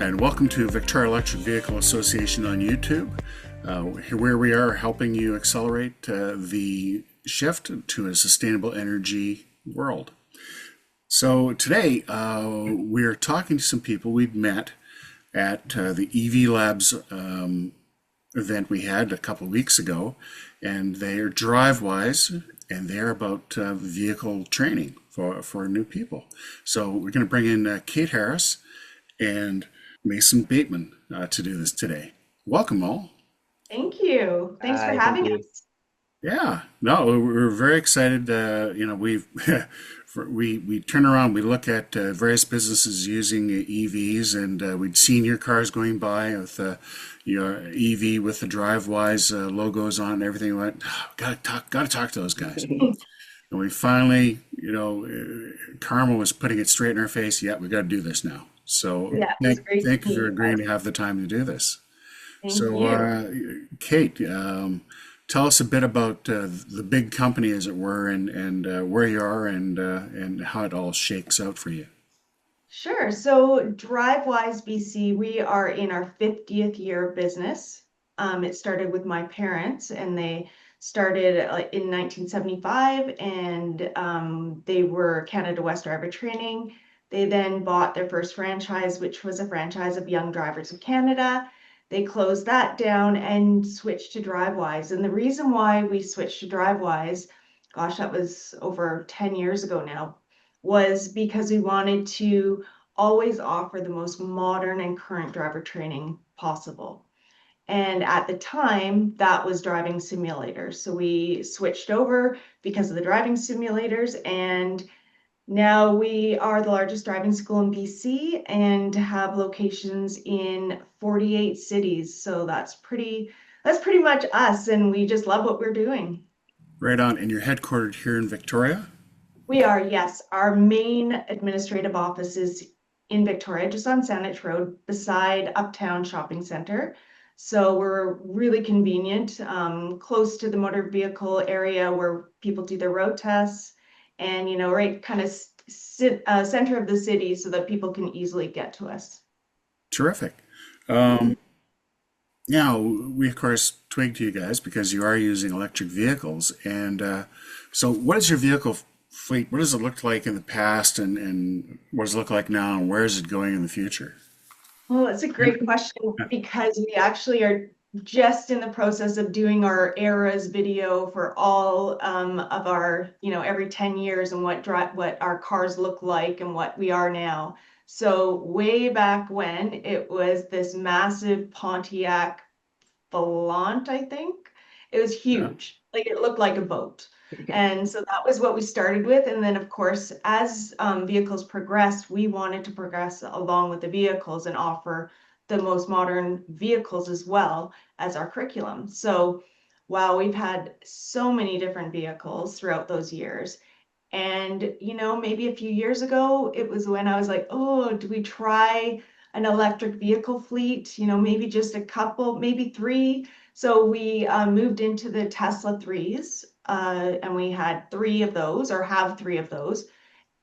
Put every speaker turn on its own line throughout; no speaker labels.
and welcome to Victoria Electric Vehicle Association on YouTube, where we are helping you accelerate the shift to a sustainable energy world. So today we're talking to some people we've met at the EV Labs event we had a couple of weeks ago, and they are Drivewise, and they're about vehicle training for new people. So we're going to bring in Kate Harris and Mason Bateman to do this today. Welcome all.
Thank you. Thanks for
Hi, thank
having
you.
us.
Yeah, no, we're very excited. We've we turn around, we look at various businesses using EVs, and we'd seen your cars going by with your EV with the Drivewise logos on and everything. We went, "Oh, gotta talk to those guys." And we finally, Karma was putting it straight in our face. Yeah, we got to do this now. So
Yeah, it was great
thank
to
you
meet
for
you
agreeing
guys.
to have the time to do this.
Thank
So,
you.
Kate, tell us a bit about the big company, as it were, and where you are and how it all shakes out for you.
Sure. So Drivewise BC, we are in our 50th year of business. It started with my parents, and they started in 1975, and they were Canada West Driver Training. They then bought their first franchise, which was a franchise of Young Drivers of Canada. They closed that down and switched to Drivewise. And the reason why we switched to Drivewise, gosh, that was over 10 years ago now, was because we wanted to always offer the most modern and current driver training possible. And at the time, that was driving simulators. So we switched over because of the driving simulators, and now we are the largest driving school in BC and have locations in 48 cities. So that's pretty much us, and we just love what we're doing.
Right on. And you're headquartered here in Victoria?
We are, yes. Our main administrative office is in Victoria, just on Saanich Road, beside Uptown Shopping Center. So we're really convenient, close to the motor vehicle area where people do their road tests, and right kind of center of the city so that people can easily get to us.
Terrific. Um, Now, we of course twig to you guys because you are using electric vehicles. And so, what is your vehicle fleet? What does it look like in the past, and what does it look like now, and where is it going in the future?
Well, it's a great question because we actually are just in the process of doing our eras video for all of our, every 10 years and what our cars look like and what we are now. So way back when it was this massive Pontiac Volant, I think. It was
Yeah,
huge. Like it looked like a boat. And so that was what we started with. And then, of course, as vehicles progressed, we wanted to progress along with the vehicles and offer the most modern vehicles as well as our curriculum. So, wow, we've had so many different vehicles throughout those years. And, maybe a few years ago, it was when I was like, oh, do we try an electric vehicle fleet? Maybe just a couple, maybe three. So we moved into the Tesla threes, and we had three of those, or have three of those.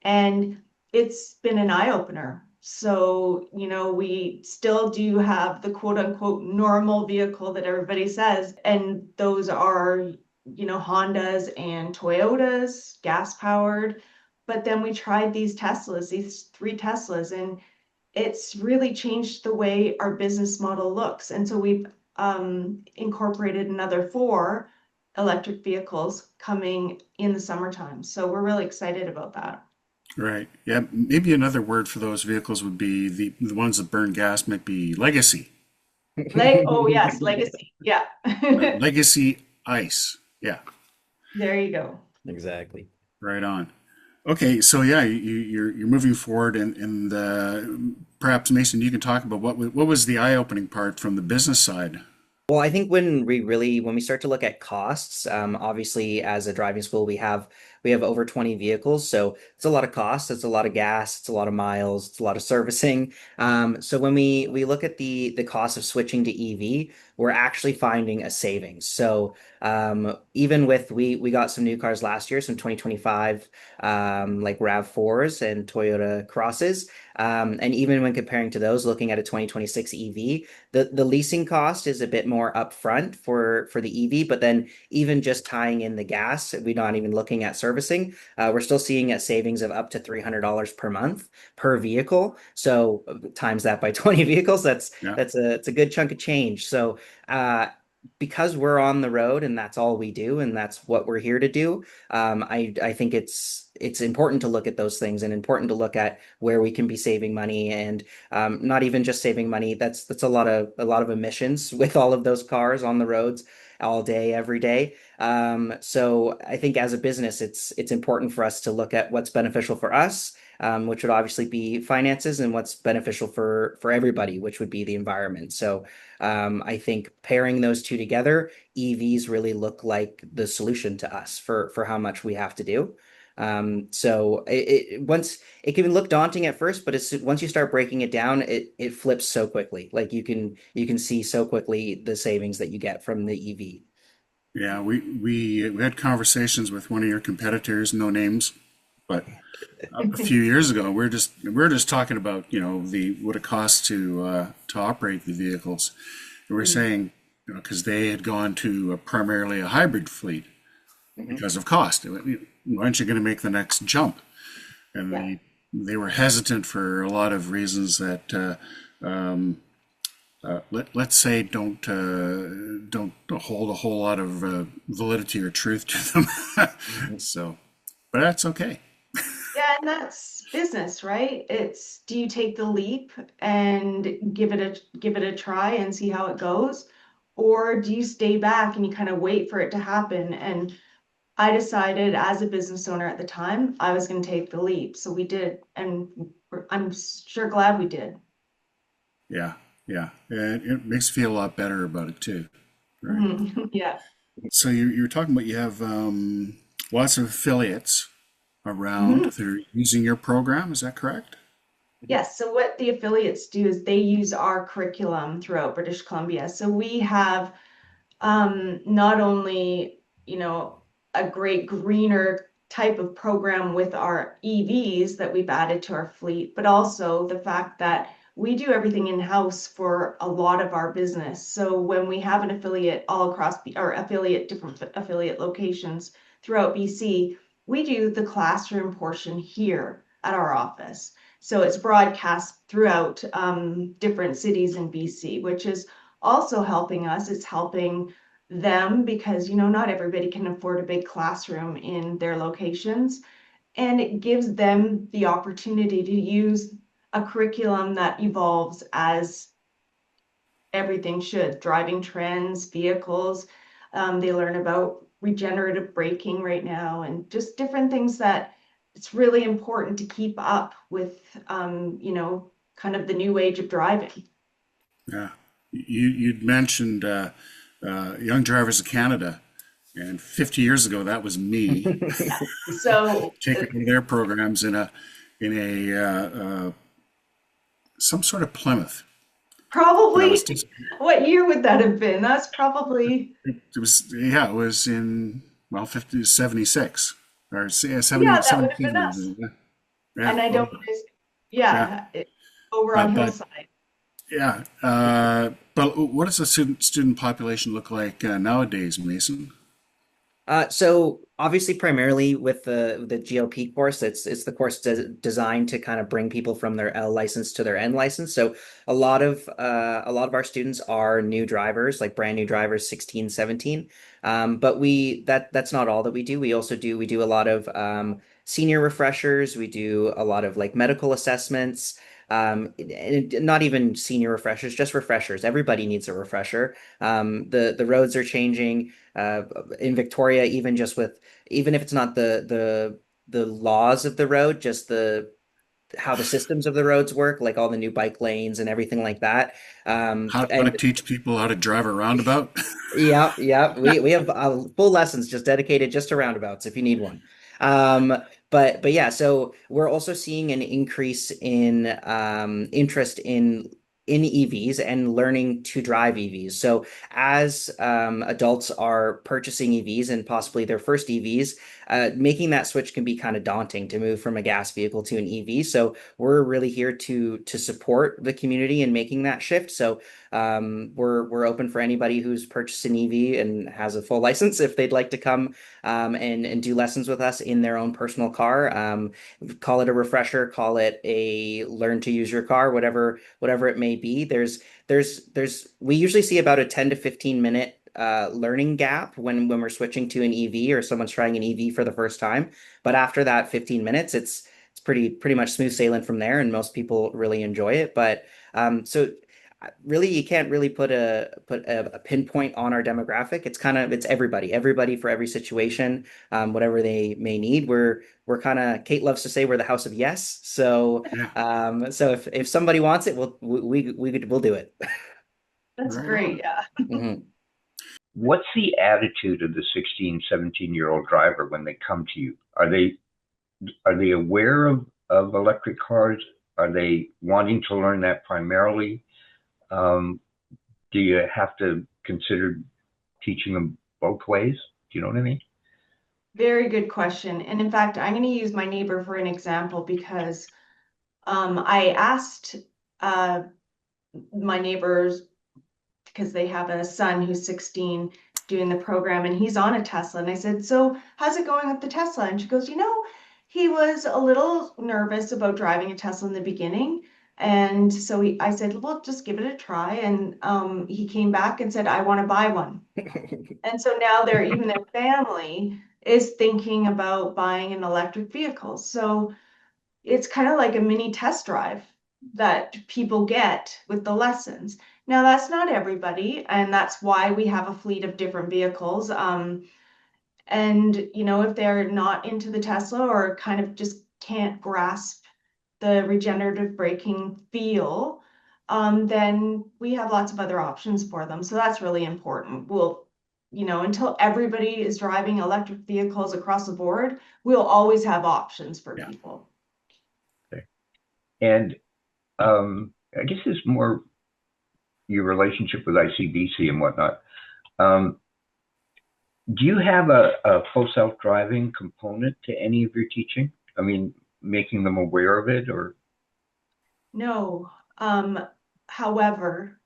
And it's been an eye opener. So, we still do have the quote unquote normal vehicle that everybody says, and those are, Hondas and Toyotas, gas powered. But then we tried these three Teslas, and it's really changed the way our business model looks. And so we've incorporated another four electric vehicles coming in the summertime. So we're really excited about that.
right. Yeah, maybe another word for those vehicles would be the ones that burn gas might be legacy.
Oh yes, legacy. Yeah.
Legacy ice. Yeah,
There you go.
Exactly.
right on. Okay, so yeah, you're moving forward, and perhaps Mason, you can talk about what was the eye-opening part from the business side.
Well, I think when we start to look at costs, obviously as a driving school, we have over 20 vehicles. So it's a lot of cost, it's a lot of gas, it's a lot of miles, it's a lot of servicing. So when we look at the cost of switching to EV, we're actually finding a savings. So even with we got some new cars last year, some 2025 like RAV4s and Toyota Crosses. And even when comparing to those, looking at a 2026 EV, the leasing cost is a bit more upfront for the EV, but then even just tying in the gas, we're not even looking at servicing. We're still seeing a savings of up to $300 per month per vehicle. So times that by 20 vehicles,
Yeah.
it's a good chunk of change. So because we're on the road and that's all we do and that's what we're here to do, I think it's important to look at those things and important to look at where we can be saving money and not even just saving money. That's a lot of emissions with all of those cars on the roads all day, every day. So I think as a business, it's important for us to look at what's beneficial for us, which would obviously be finances, and what's beneficial for everybody, which would be the environment. So I think pairing those two together, EVs really look like the solution to us for how much we have to do. So once it can look daunting at first, but once you start breaking it down, it flips so quickly. Like you can see so quickly the savings that you get from the EV.
Yeah, we had conversations with one of your competitors, no names, but a few years ago, we're just talking about, the what it costs to operate the vehicles. And we're saying, because they had gone to primarily a hybrid fleet
Mhm.
because of cost. Why aren't you going to make the next jump? And
Yeah.
they were hesitant for a lot of reasons that let's say don't hold a whole lot of validity or truth to them.
Mhm.
So, but that's okay.
Yeah, and that's business, right? It's, do you take the leap and give it a try and see how it goes? Or do you stay back and you kind of wait for it to happen? And I decided as a business owner at the time, I was going to take the leap. So we did, and I'm sure glad we did.
Yeah, yeah, and it makes you feel a lot better about it too, right?
Mhm. Yeah.
So you're talking about you have lots of affiliates around
Mhm.
that are using your program. Is that correct?
Yes, so what the affiliates do is they use our curriculum throughout British Columbia. So we have not only, a great greener type of program with our EVs that we've added to our fleet, but also the fact that we do everything in-house for a lot of our business. So when we have an affiliate all across, or different affiliate locations throughout BC, we do the classroom portion here at our office. So it's broadcast throughout different cities in BC, which is also helping us. It's helping them because not everybody can afford a big classroom in their locations, and it gives them the opportunity to use a curriculum that evolves as everything should: driving trends, vehicles. They learn about regenerative braking right now and just different things that it's really important to keep up with, kind of the new age of driving.
Yeah. You'd mentioned Young Drivers of Canada, and 50 years ago that was me
So
taking one of their programs in a some sort of Plymouth, and I was
probably,
just
what year would that have been? That's probably,
it was yeah it was in well 50 76 or yeah,
yeah,
70
that would have
17
been us.
yeah yeah
And I don't,
well,
yeah,
yeah
over on
but
Hillside.
yeah but what does the student population look like nowadays, Mason?
So obviously, primarily with the GLP course, it's the course designed to kind of bring people from their L license to their N license. So a lot of our students are new drivers, like brand new drivers, 16, 17. But that's not all that we do. We do a lot of senior refreshers. We do a lot of like medical assessments. Not even senior refreshers, just refreshers. Everybody needs a refresher. The roads are changing in Victoria, even if it's not the laws of the road, just the how the systems of the roads work, like all the new bike lanes and everything like that.
How to
And
teach people how to drive a roundabout?
yeah, yeah, we have full lessons just dedicated just to roundabouts if you need one. Um, but yeah, so we're also seeing an increase in interest in EVs and learning to drive EVs. So as adults are purchasing EVs and possibly their first EVs, making that switch can be kind of daunting to move from a gas vehicle to an EV. So we're really here to support the community in making that shift. So we're open for anybody who's purchased an EV and has a full license if they'd like to come and do lessons with us in their own personal car. Call it a refresher, call it a learn to use your car, whatever it may be. There's we usually see about a 10 to 15 minute learning gap when we're switching to an EV or someone's trying an EV for the first time. But after that 15 minutes, it's pretty much smooth sailing from there, and most people really enjoy it. But so really you can't really put a pinpoint on our demographic. It's everybody for every situation, whatever they may need. We're kind of, Kate loves to say, we're the house of yes. So
Yeah,
so if somebody wants it, we'll do it.
That's
right on.
great. Yeah.
Mhm.
What's the attitude of the 16, 17-year-old driver when they come to you? Are they aware of electric cars? Are they wanting to learn that primarily? Do you have to consider teaching them both ways? Do you know what I mean?
Very good question. And in fact, I'm going to use my neighbor for an example because I asked uh, my neighbors, because they have a son who's 16 doing the program, and he's on a Tesla. And I said, "So how's it going with the Tesla?" And she goes, he was a little nervous about driving a Tesla in the beginning. And so I said, "Well, just give it a try." And he came back and said, "I want to buy one." And so now even their family is thinking about buying an electric vehicle. So it's kind of like a mini test drive that people get with the lessons. Now, that's not everybody, and that's why we have a fleet of different vehicles. And, if they're not into the Tesla or kind of just can't grasp the regenerative braking feel, then we have lots of other options for them. So that's really important. Until everybody is driving electric vehicles across the board, we'll always have options for
Yeah.
people.
Okay. And I guess it's more your relationship with ICBC and whatnot. Do you have a full self-driving component to any of your teaching? I mean, making them aware of it, or?
No. However,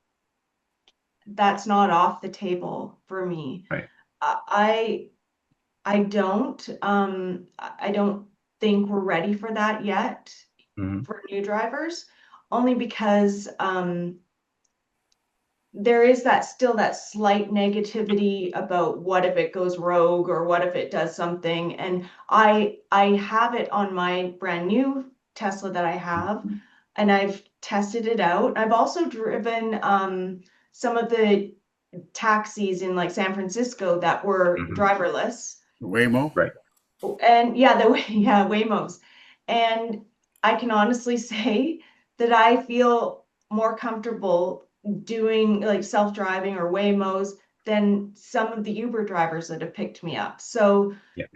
that's not off the table for me.
Right.
I I don't think we're ready for that yet
Mhm.
for new drivers, only because there is still that slight negativity about what if it goes rogue or what if it does something. And I have it on my brand new Tesla that I have, and I've tested it out. I've also driven some of the taxis in like San Francisco that were
Mhm.
driverless.
Waymo.
Right.
And yeah, Waymos. And I can honestly say that I feel more comfortable doing like self-driving or Waymos than some of the Uber drivers that have picked me up. So,
Yeah.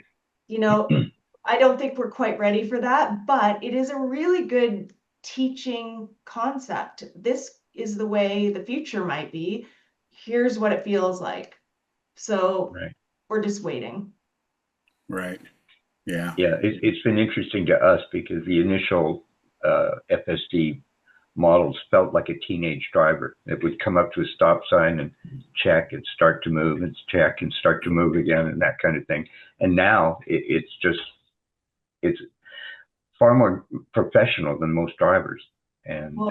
I don't think we're quite ready for that, but it is a really good teaching concept. This is the way the future might be. Here's what it feels like. So
Right.
we're just waiting.
Right. Yeah.
Yeah, it's been interesting to us because the initial FSD models felt like a teenage driver. It would come up to a stop sign and check and start to move and check and start to move again and that kind of thing. And now it's far more professional than most drivers. And
Well,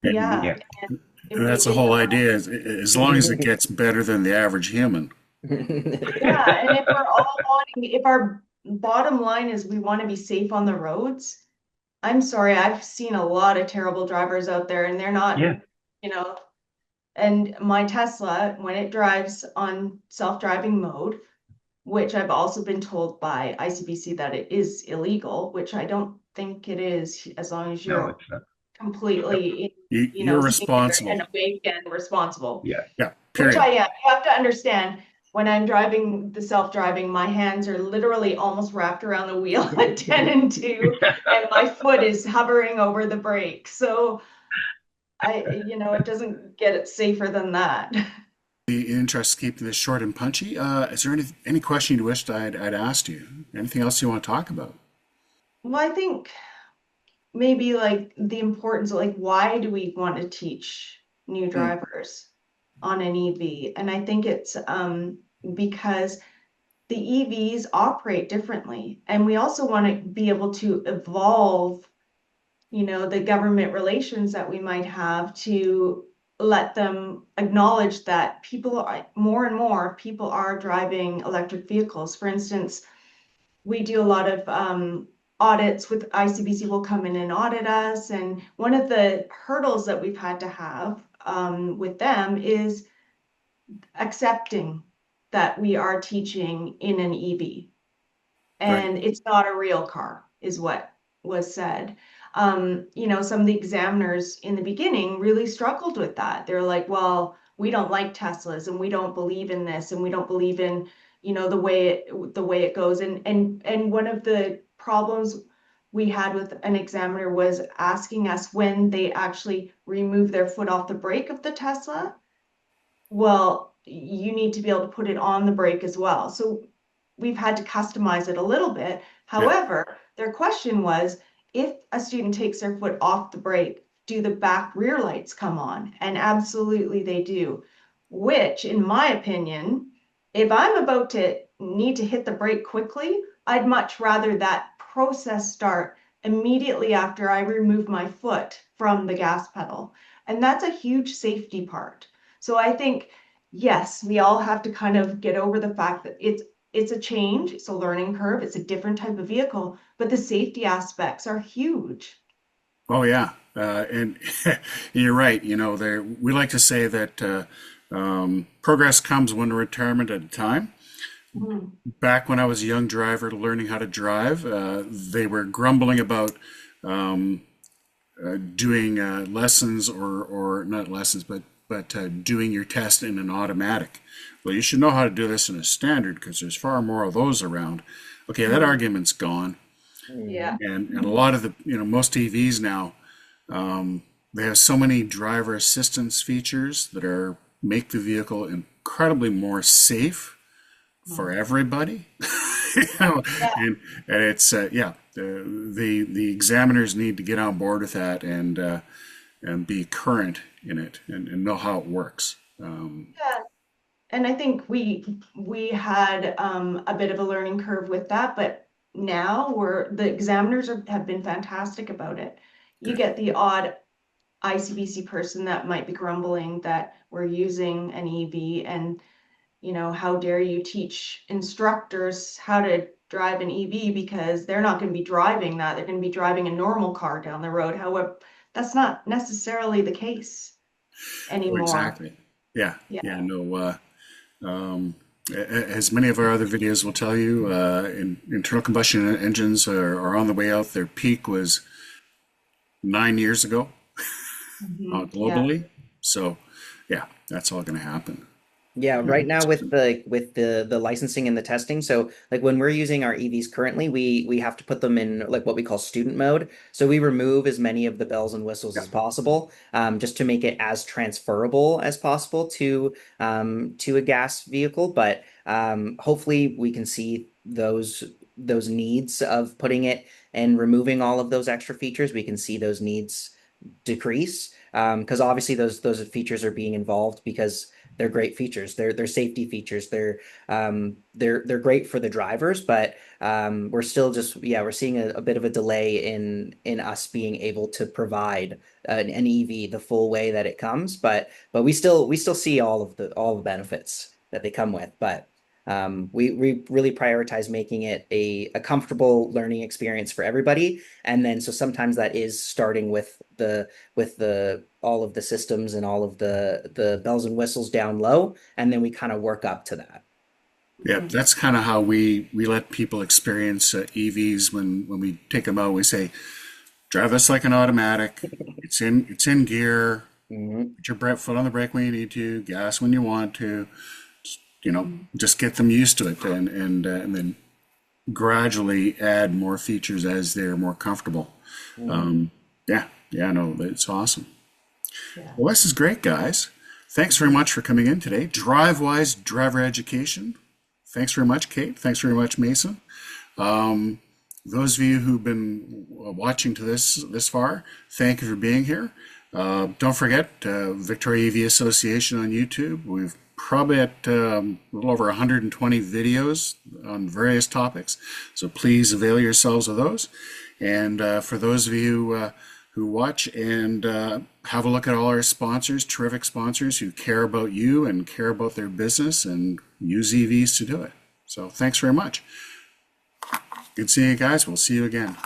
And,
yeah.
yeah,
And if
and
we
that's the
did
whole
not,
idea. Is as long as it gets better than the average human.
yeah, and if we're all if our bottom line is we want to be safe on the roads, I'm sorry, I've seen a lot of terrible drivers out there and they're not,
yeah,
you know, and my Tesla, when it drives on self-driving mode, which I've also been told by ICBC that it is illegal, which I don't think it is, as long as
no,
you're
it's not.
completely,
You're
singular and
responsible.
awake and responsible,
Yeah,
Yeah.
which
Period.
I am. You have to understand, when I'm driving the self-driving, my hands are literally almost wrapped around the wheel at 10 and 2, and my foot is hovering over the brake. So it doesn't get it safer than that.
The interest in keeping this short and punchy. Is there any question you wished I'd asked you? Anything else you want to talk about?
Well, I think maybe like the importance of like why do we want to teach new
Hmm,
drivers on an EV? And I think it's because the EVs operate differently, and we also want to be able to evolve, the government relations that we might have to let them acknowledge that people are more and more people are driving electric vehicles. For instance, we do a lot of audits with ICBC will come in and audit us. And one of the hurdles that we've had to have with them is accepting that we are teaching in an EV
right.
and it's not a real car, is what was said. Some of the examiners in the beginning really struggled with that. They're like, well, we don't like Teslas and we don't believe in this and we don't believe in, the way it goes. And one of the problems we had with an examiner was asking us when they actually remove their foot off the brake of the Tesla. Well, you need to be able to put it on the brake as well. So we've had to customize it a little bit.
Yeah.
However, their question was, if a student takes their foot off the brake, do the back rear lights come on? And absolutely they do, which in my opinion, if I'm about to need to hit the brake quickly, I'd much rather that process start immediately after I remove my foot from the gas pedal. And that's a huge safety part. So I think, yes, we all have to kind of get over the fact that it's a change, it's a learning curve, it's a different type of vehicle, but the safety aspects are huge.
Oh yeah, and you're right. There we like to say that progress comes one retirement at a time.
Mhm.
Back when I was a young driver learning how to drive, they were grumbling about um, doing lessons or not lessons, but doing your test in an automatic. Well, you should know how to do this in a standard because there's far more of those around. Okay, that
Mhm.
argument's gone,
Yeah.
and a lot of the most EVs now they have so many driver assistance features that are make the vehicle incredibly more safe for
Mhm.
everybody. you know,
Yeah.
and it's yeah, the examiners need to get on board with that and be current in it and know how it works.
Yeah. And I think we had a bit of a learning curve with that, but now the examiners have been fantastic about it. You
Good.
get the odd ICBC person that might be grumbling that we're using an EV and how dare you teach instructors how to drive an EV because they're not going to be driving that. They're going to be driving a normal car down the road. However, that's not necessarily the case
Oh,
anymore.
exactly. Yeah. Yeah.
Yeah.
No. As many of our other videos will tell you, internal combustion engines are on the way out. Their peak was 9 years ago
Yeah.
globally. So, yeah, that's all going to happen.
Yeah, right
Mhm.
now with the licensing and the testing, so like when we're using our EVs currently, we have to put them in like what we call student mode. So we remove as many of the bells and whistles
Yeah.
as possible, just to make it as transferable as possible to a gas vehicle. But hopefully we can see those needs of putting it and removing all of those extra features. We can see those needs decrease because obviously those features are being involved because they're great features. They're safety features. They're great for the drivers, but we're still just we're seeing a bit of a delay in us being able to provide an EV the full way that it comes. But we still see all the benefits that they come with. But we really prioritize making it a comfortable learning experience for everybody. And then so sometimes that is starting with the all of the systems and all of the bells and whistles down low, and then we kind of work up to that.
Yeah,
Mhm.
that's kind of how we let people experience EVs when we take them out. We say, drive this like an automatic. It's in gear.
Mhm.
Put your foot on the brake when you need to. Gas when you want to. just get them used to it, and then gradually add more features as they're more comfortable. Yeah, no, it's awesome.
Yeah.
Well, this is great, guys. Thanks very much for coming in today. Drivewise Driver Education. Thanks very much, Kate. Thanks very much, Mason. Those of you who've been watching to this far, thank you for being here. Don't forget, Victoria EV Association on YouTube. We've probably at a little over 120 videos on various topics, so please avail yourselves of those. And for those of you who watch and have a look at all our sponsors, terrific sponsors who care about you and care about their business and use EVs to do it. So thanks very much. Good seeing you guys. We'll see you again.